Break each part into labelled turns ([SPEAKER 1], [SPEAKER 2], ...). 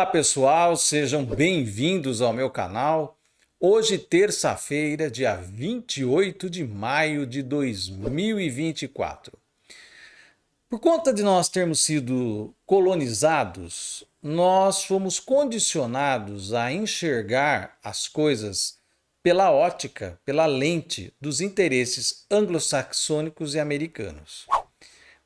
[SPEAKER 1] Olá pessoal, sejam bem-vindos ao meu canal. Hoje, terça-feira, dia 28 de maio de 2024. Por conta de nós termos sido colonizados, nós fomos condicionados a enxergar as coisas pela ótica, pela lente dos interesses anglo-saxônicos e americanos.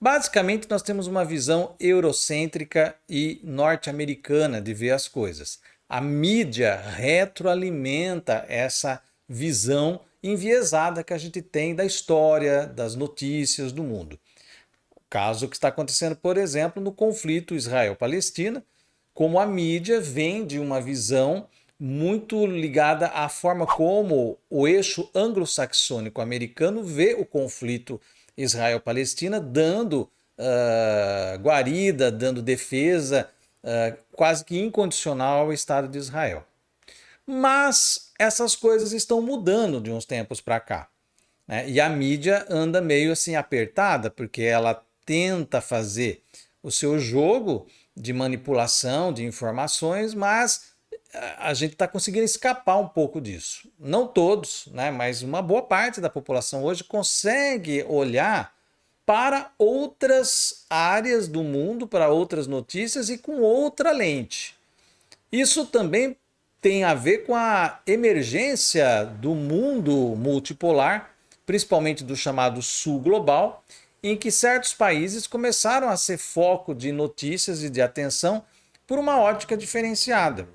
[SPEAKER 1] Basicamente, nós temos uma visão eurocêntrica e norte-americana de ver as coisas. A mídia retroalimenta essa visão enviesada que a gente tem da história, das notícias do mundo. O caso que está acontecendo, por exemplo, no conflito Israel-Palestina, como a mídia vem de uma visão muito ligada à forma como o eixo anglo-saxônico americano vê o conflito Israel-Palestina, dando guarida, dando defesa quase que incondicional ao Estado de Israel. Mas essas coisas estão mudando de uns tempos para cá, né? E a mídia anda meio assim apertada, porque ela tenta fazer o seu jogo de manipulação de informações, mas a gente está conseguindo escapar um pouco disso. Não todos, né? Mas uma boa parte da população hoje consegue olhar para outras áreas do mundo, para outras notícias e com outra lente. Isso também tem a ver com a emergência do mundo multipolar, principalmente do chamado Sul Global, em que certos países começaram a ser foco de notícias e de atenção por uma ótica diferenciada.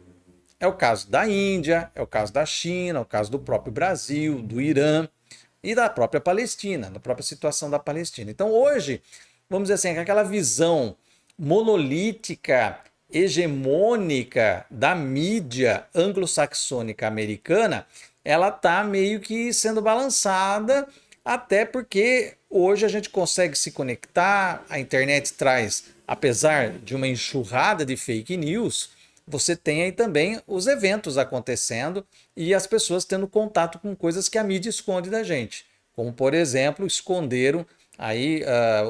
[SPEAKER 1] É o caso da Índia, é o caso da China, é o caso do próprio Brasil, do Irã e da própria Palestina, da própria situação da Palestina. Então hoje, vamos dizer assim, aquela visão monolítica, hegemônica da mídia anglo-saxônica americana, ela está meio que sendo balançada, até porque hoje a gente consegue se conectar, a internet traz, apesar de uma enxurrada de fake news, você tem aí também os eventos acontecendo e as pessoas tendo contato com coisas que a mídia esconde da gente. Como, por exemplo, esconderam aí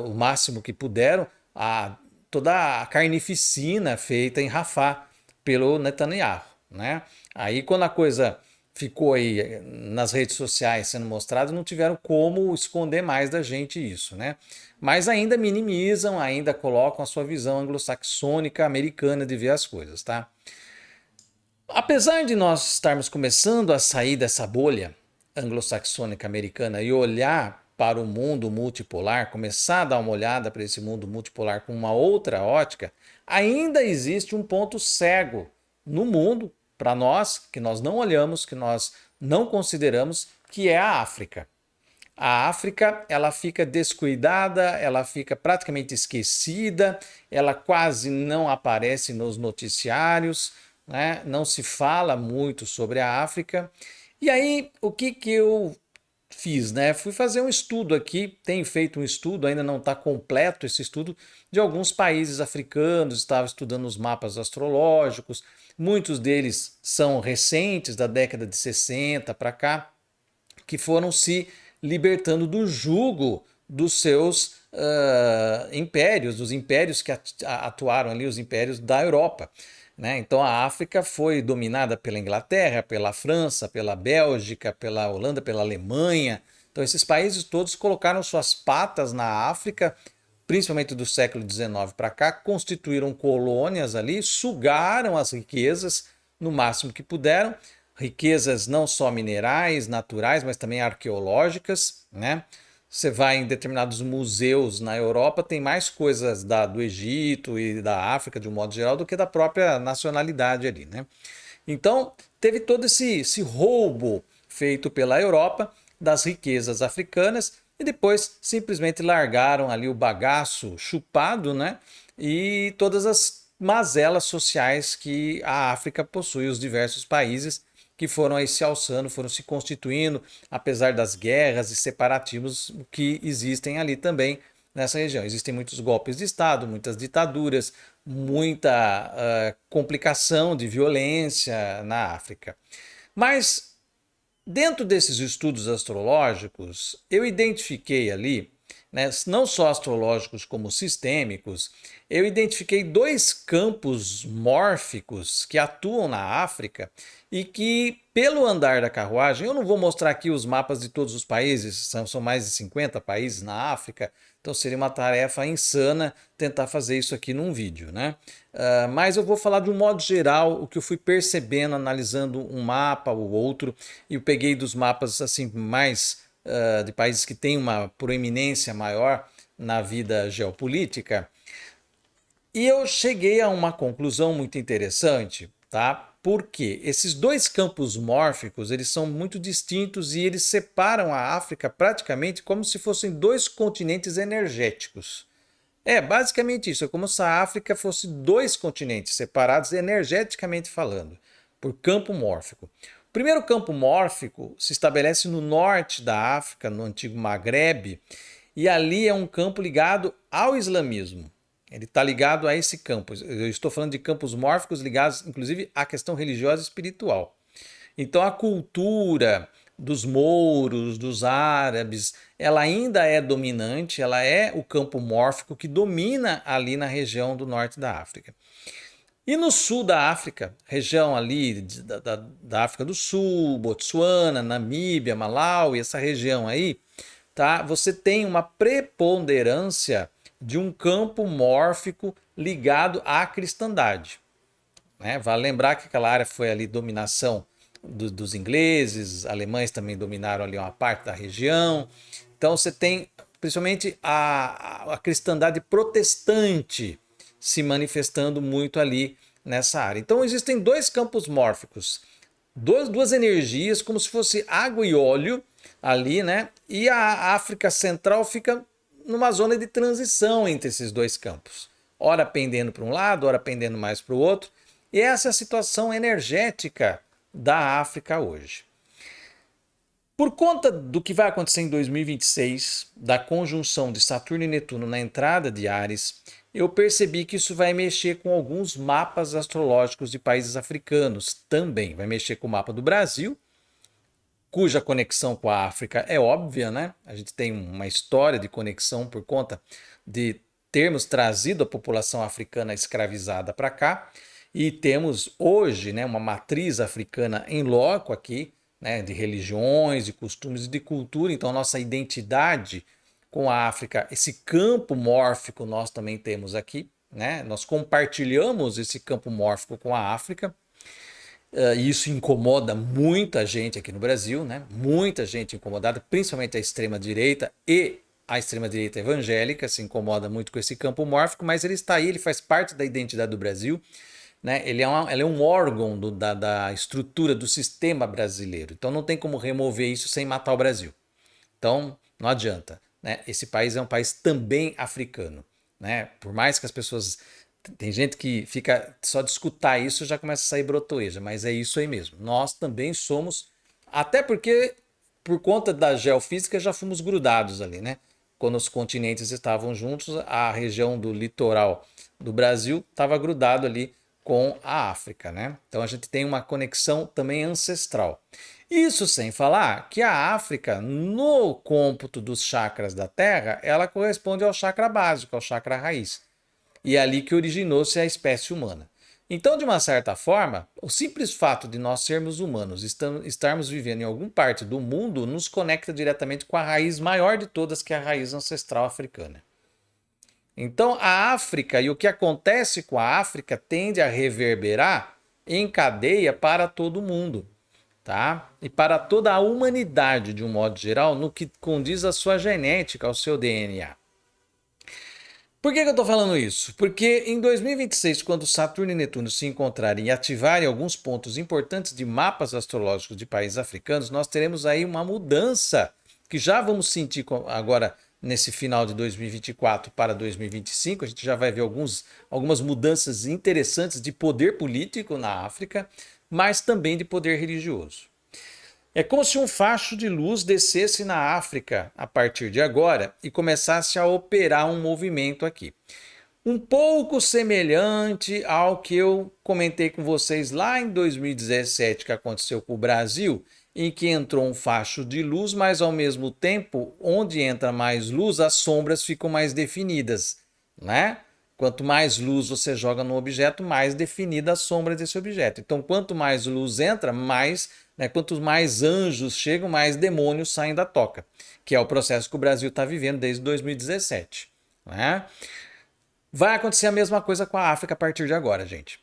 [SPEAKER 1] o máximo que puderam toda a carnificina feita em Rafah pelo Netanyahu, né? Aí quando a coisa ficou aí nas redes sociais sendo mostrada, não tiveram como esconder mais da gente isso, né? Mas ainda minimizam, ainda colocam a sua visão anglo-saxônica americana de ver as coisas, tá? Apesar de nós estarmos começando a sair dessa bolha anglo-saxônica americana e olhar para o mundo multipolar, começar a dar uma olhada para esse mundo multipolar com uma outra ótica, ainda existe um ponto cego no mundo, para nós, que nós não olhamos, que nós não consideramos, que é a África. A África, ela fica descuidada, ela fica praticamente esquecida, ela quase não aparece nos noticiários, né? Não se fala muito sobre a África. E aí, o que eu fiz, né? Fui fazer um estudo aqui, tenho feito um estudo, ainda não está completo esse estudo, de alguns países africanos, estava estudando os mapas astrológicos, muitos deles são recentes, da década de 60 para cá, que foram se libertando do jugo dos seus impérios, dos impérios que atuaram ali, os impérios da Europa, né? Então a África foi dominada pela Inglaterra, pela França, pela Bélgica, pela Holanda, pela Alemanha. Então esses países todos colocaram suas patas na África, principalmente do século XIX para cá, constituíram colônias ali, sugaram as riquezas no máximo que puderam, riquezas não só minerais, naturais, mas também arqueológicas, né? Você vai em determinados museus na Europa, tem mais coisas do Egito e da África, de um modo geral, do que da própria nacionalidade ali, né? Então, teve todo esse roubo feito pela Europa das riquezas africanas e depois simplesmente largaram ali o bagaço chupado, né? E todas as mazelas sociais que a África possui, os diversos países que foram aí se alçando, foram se constituindo, apesar das guerras e separatismos que existem ali também nessa região. Existem muitos golpes de Estado, muitas ditaduras, muita complicação de violência na África. Mas dentro desses estudos astrológicos, eu identifiquei ali né, não só astrológicos como sistêmicos, eu identifiquei dois campos mórficos que atuam na África e que, pelo andar da carruagem, eu não vou mostrar aqui os mapas de todos os países, são mais de 50 países na África, então seria uma tarefa insana tentar fazer isso aqui num vídeo, né? Mas eu vou falar de um modo geral o que eu fui percebendo, analisando um mapa ou outro, e eu peguei dos mapas assim mais de países que têm uma proeminência maior na vida geopolítica. E eu cheguei a uma conclusão muito interessante, tá? Porque esses dois campos mórficos, eles são muito distintos e eles separam a África praticamente como se fossem dois continentes energéticos. É basicamente isso, é como se a África fosse dois continentes separados energeticamente falando, por campo mórfico. O primeiro campo mórfico se estabelece no norte da África, no antigo Maghreb, e ali é um campo ligado ao islamismo. Ele está ligado a esse campo. Eu estou falando de campos mórficos ligados, inclusive, à questão religiosa e espiritual. Então, a cultura dos mouros, dos árabes, ela ainda é dominante, ela é o campo mórfico que domina ali na região do norte da África. E no sul da África, região ali da África do Sul, Botsuana, Namíbia, Malawi, essa região aí, tá? Você tem uma preponderância de um campo mórfico ligado à cristandade, né? Vale lembrar que aquela área foi ali dominação dos ingleses, alemães também dominaram ali uma parte da região. Então você tem principalmente a cristandade protestante se manifestando muito ali nessa área. Então existem dois campos mórficos, duas energias como se fosse água e óleo ali, né? E a África Central fica numa zona de transição entre esses dois campos, ora pendendo para um lado, ora pendendo mais para o outro. E essa é a situação energética da África hoje. Por conta do que vai acontecer em 2026, da conjunção de Saturno e Netuno na entrada de Áries, eu percebi que isso vai mexer com alguns mapas astrológicos de países africanos também. Vai mexer com o mapa do Brasil, cuja conexão com a África é óbvia, né? A gente tem uma história de conexão por conta de termos trazido a população africana escravizada para cá e temos hoje, né, uma matriz africana em loco aqui, né, de religiões, de costumes e de cultura. Então, nossa identidade com a África, esse campo mórfico nós também temos aqui, né? Nós compartilhamos esse campo mórfico com a África. E isso incomoda muita gente aqui no Brasil, né? Muita gente incomodada, principalmente a extrema-direita e a extrema-direita evangélica se incomoda muito com esse campo mórfico, mas ele está aí, ele faz parte da identidade do Brasil, né? Ele é um órgão da estrutura do sistema brasileiro, então não tem como remover isso sem matar o Brasil. Então não adianta, né? Esse país é um país também africano, né? Por mais que as pessoas... Tem gente que fica só de escutar isso já começa a sair brotoeja, mas é isso aí mesmo. Nós também somos, até porque por conta da geofísica já fomos grudados ali, né? Quando os continentes estavam juntos, a região do litoral do Brasil estava grudado ali com a África, né? Então a gente tem uma conexão também ancestral. Isso sem falar que a África, no cômputo dos chakras da Terra, ela corresponde ao chakra básico, ao chakra raiz. E é ali que originou-se a espécie humana. Então, de uma certa forma, o simples fato de nós sermos humanos, estarmos vivendo em alguma parte do mundo, nos conecta diretamente com a raiz maior de todas, que é a raiz ancestral africana. Então, a África e o que acontece com a África tende a reverberar em cadeia para todo mundo, tá? E para toda a humanidade, de um modo geral, no que condiz à sua genética, ao seu DNA. Por que eu estou falando isso? Porque em 2026, quando Saturno e Netuno se encontrarem e ativarem alguns pontos importantes de mapas astrológicos de países africanos, nós teremos aí uma mudança que já vamos sentir agora nesse final de 2024 para 2025. A gente já vai ver algumas mudanças interessantes de poder político na África, mas também de poder religioso. É como se um facho de luz descesse na África a partir de agora e começasse a operar um movimento aqui. Um pouco semelhante ao que eu comentei com vocês lá em 2017 que aconteceu com o Brasil, em que entrou um facho de luz, mas ao mesmo tempo, onde entra mais luz, as sombras ficam mais definidas, né? Quanto mais luz você joga no objeto, mais definida a sombra desse objeto. Então, quanto mais luz entra, mais, né, quanto mais anjos chegam, mais demônios saem da toca, que é o processo que o Brasil está vivendo desde 2017. Né? Vai acontecer a mesma coisa com a África a partir de agora, gente.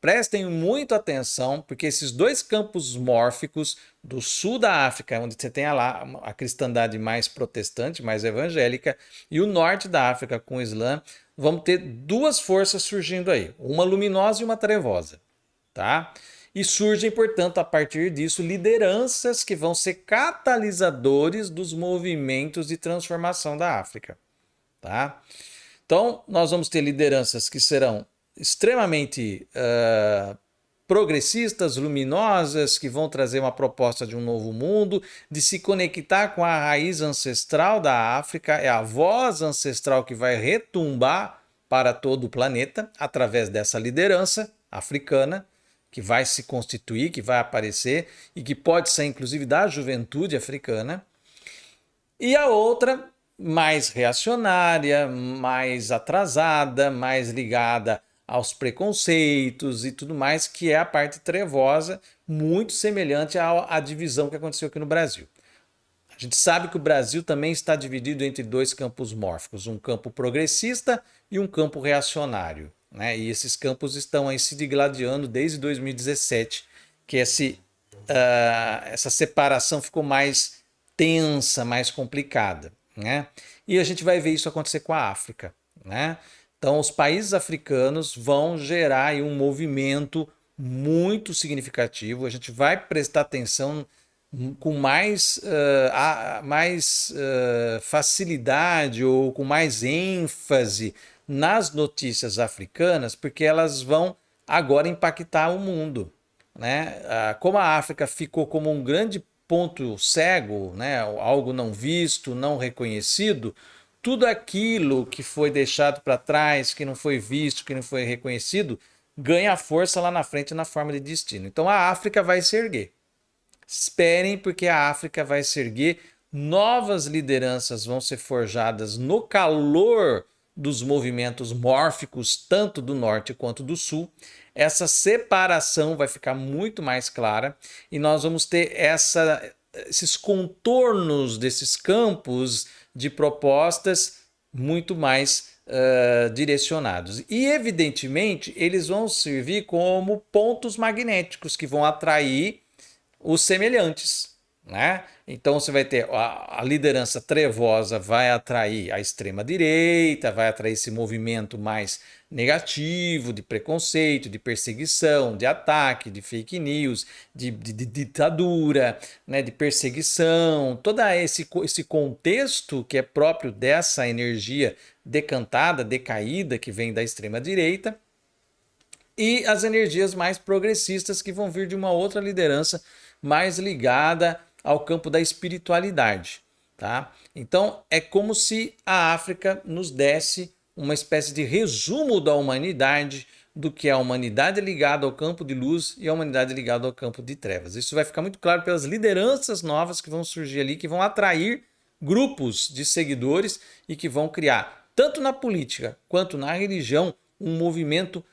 [SPEAKER 1] Prestem muito atenção, porque esses dois campos mórficos do sul da África, onde você tem a cristandade mais protestante, mais evangélica, e o norte da África com o Islã, vamos ter duas forças surgindo aí, uma luminosa e uma trevosa, tá? E surgem, portanto, a partir disso, lideranças que vão ser catalisadores dos movimentos de transformação da África, tá? Então, nós vamos ter lideranças que serão extremamente progressistas, luminosas, que vão trazer uma proposta de um novo mundo, de se conectar com a raiz ancestral da África, é a voz ancestral que vai retumbar para todo o planeta através dessa liderança africana, que vai se constituir, que vai aparecer e que pode ser inclusive da juventude africana. E a outra, mais reacionária, mais atrasada, mais ligada aos preconceitos e tudo mais, que é a parte trevosa, muito semelhante à divisão que aconteceu aqui no Brasil. A gente sabe que o Brasil também está dividido entre dois campos mórficos, um campo progressista e um campo reacionário, né? E esses campos estão aí se digladiando desde 2017, que essa separação ficou mais tensa, mais complicada, né? E a gente vai ver isso acontecer com a África, né? Então, os países africanos vão gerar aí um movimento muito significativo. A gente vai prestar atenção com mais facilidade ou com mais ênfase nas notícias africanas, porque elas vão agora impactar o mundo, né? Como a África ficou como um grande ponto cego, né? Algo não visto, não reconhecido, tudo aquilo que foi deixado para trás, que não foi visto, que não foi reconhecido, ganha força lá na frente na forma de destino. Então a África vai se erguer. Esperem, porque a África vai se erguer, novas lideranças vão ser forjadas no calor dos movimentos mórficos, tanto do norte quanto do sul. Essa separação vai ficar muito mais clara e nós vamos ter esses contornos desses campos de propostas muito mais direcionados. E, evidentemente, eles vão servir como pontos magnéticos que vão atrair os semelhantes, né? Então você vai ter a liderança trevosa, vai atrair a extrema-direita, vai atrair esse movimento mais negativo, de preconceito, de perseguição, de ataque, de fake news, de ditadura, né? De perseguição, todo esse contexto que é próprio dessa energia decantada, decaída, que vem da extrema-direita, e as energias mais progressistas que vão vir de uma outra liderança mais ligada ao campo da espiritualidade, tá? Então é como se a África nos desse uma espécie de resumo da humanidade, do que é a humanidade ligada ao campo de luz e a humanidade ligada ao campo de trevas. Isso vai ficar muito claro pelas lideranças novas que vão surgir ali, que vão atrair grupos de seguidores e que vão criar, tanto na política quanto na religião, um movimento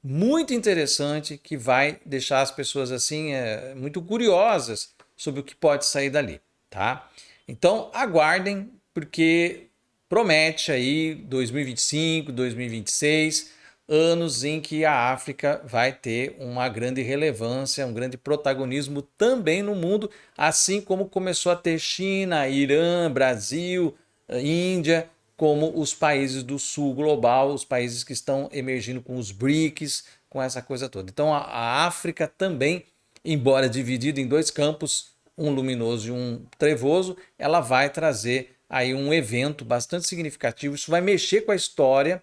[SPEAKER 1] muito interessante que vai deixar as pessoas assim muito curiosas sobre o que pode sair dali, tá? Então aguardem, porque promete aí 2025, 2026, anos em que a África vai ter uma grande relevância, um grande protagonismo também no mundo, assim como começou a ter China, Irã, Brasil, Índia, como os países do sul global, os países que estão emergindo com os BRICS, com essa coisa toda. Então a África também, embora dividida em dois campos, um luminoso e um trevoso, ela vai trazer aí um evento bastante significativo. Isso vai mexer com a história,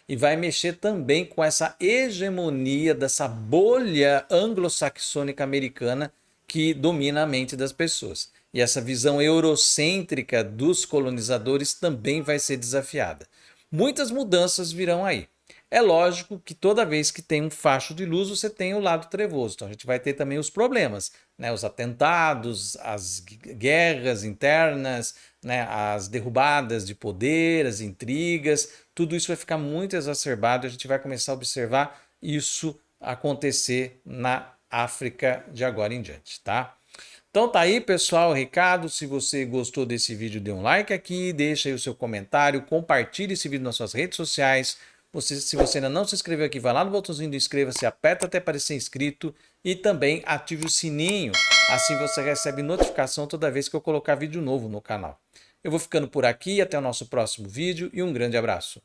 [SPEAKER 1] e vai mexer também com essa hegemonia dessa bolha anglo-saxônica americana que domina a mente das pessoas. E essa visão eurocêntrica dos colonizadores também vai ser desafiada. Muitas mudanças virão aí. É lógico que toda vez que tem um facho de luz, você tem o lado trevoso. Então a gente vai ter também os problemas, né? Os atentados, as guerras internas, né? As derrubadas de poder, as intrigas, tudo isso vai ficar muito exacerbado. A gente vai começar a observar isso acontecer na África de agora em diante, tá? Então tá aí, pessoal, o recado. Se você gostou desse vídeo, dê um like aqui, deixa aí o seu comentário, compartilhe esse vídeo nas suas redes sociais. Se você ainda não se inscreveu aqui, vai lá no botãozinho do inscreva-se, aperta até parecer inscrito e também ative o sininho. Assim você recebe notificação toda vez que eu colocar vídeo novo no canal. Eu vou ficando por aqui, até o nosso próximo vídeo e um grande abraço.